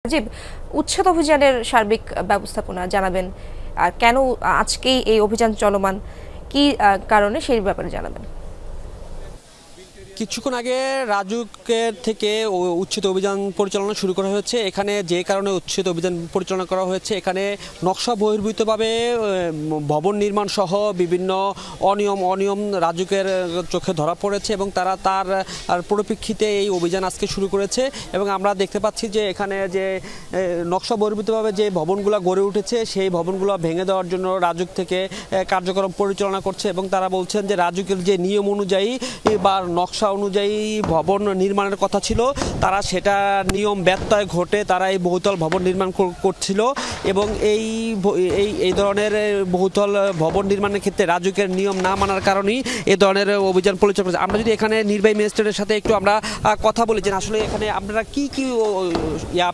রাজীব, উচ্ছেদ অভিযানের সার্বিক ব্যবস্থাপনা জানাবেন। আর কেন আজকেই এই অভিযান চলমান, কি কারণে সেই ব্যাপারে জানাবেন। কিছুক্ষণ আগে রাজুকের থেকে উচ্ছেদ অভিযান পরিচালনা শুরু করা হয়েছে। এখানে যে কারণে উচ্ছেদ অভিযান পরিচালনা করা হয়েছে, এখানে নকশা বহির্ভূতভাবে ভবন নির্মাণ সহ বিভিন্ন অনিয়ম রাজুকের চোখে ধরা পড়েছে এবং তারা তার পরিপ্রেক্ষিতে এই অভিযান আজকে শুরু করেছে। এবং আমরা দেখতে পাচ্ছি যে এখানে যে নকশা বহির্ভূতভাবে যে ভবনগুলো গড়ে উঠেছে সেই ভবনগুলো ভেঙে দেওয়ার জন্য রাজুক থেকে কার্যক্রম পরিচালনা করছে। এবং তারা বলছেন যে রাজুকের যে নিয়ম অনুযায়ী বা নকশা অনুযায়ী ভবন নির্মাণের কথা ছিল, তারা সেটা নিয়ম ব্যত্যয় ঘটে তারা এই বহুতল ভবন নির্মাণ করছিল। এবং এই ধরনের বহুতল ভবন নির্মাণের ক্ষেত্রে রাজুকের নিয়ম না মানার কারণেই এই ধরনের অভিযান পরিচালনা করেছে। আমরা যদি এখানে নির্বাহী ম্যাজিস্ট্রেটের সাথে একটু আমরা কথা বলেছেন, আসলে এখানে আপনারা কি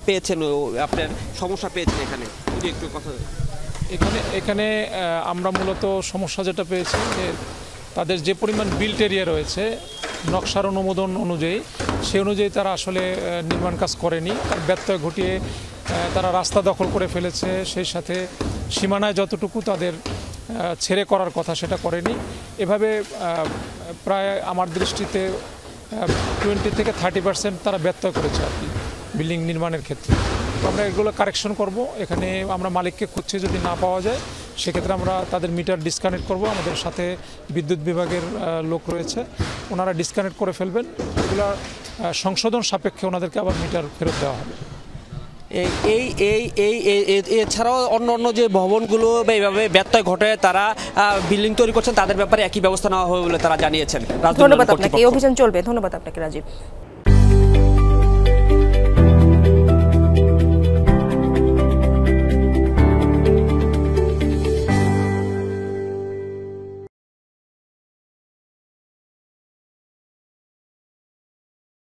পেয়েছেন, আপনার সমস্যা পেয়েছেন এখানে যদি একটু কথা। এখানে আমরা মূলত সমস্যা যেটা পেয়েছি যে তাদের যে পরিমাণ বিল্ট এরিয়া রয়েছে নকশার অনুমোদন অনুযায়ী, সে অনুযায়ী তারা আসলে নির্মাণ কাজ করেনি। তার ব্যত্যয় ঘটিয়ে তারা রাস্তা দখল করে ফেলেছে, সেই সাথে সীমানায় যতটুকু তাদের ছেড়ে করার কথা সেটা করেনি। এভাবে প্রায় আমার দৃষ্টিতে 20 থেকে 30% তারা ব্যত্যয় করেছে আর কি বিল্ডিং নির্মাণের ক্ষেত্রে। তো আমরা এগুলো কারেকশন করব। এখানে আমরা মালিককে খুঁজছি, যদি না পাওয়া যায় সেক্ষেত্রে আমরা তাদের মিটার ডিসকানেক্ট করব। আমাদের সাথে বিদ্যুৎ বিভাগের লোক রয়েছে, ওনারা ডিসকানেক্ট করে ফেলবেন। এগুলো সংশোধন সাপেক্ষে ওনাদেরকে আবার মিটার ফেরত দেওয়া হবে। এছাড়াও অন্য যে ভবনগুলো এইভাবে ব্যত্যয় ঘটে তারা বিল্ডিং তৈরি করছেন, তাদের ব্যাপারে একই ব্যবস্থা নেওয়া হবে বলে তারা জানিয়েছেন। ধন্যবাদ আপনাকে। এই অভিযান চলবে। ধন্যবাদ আপনাকে রাজীব।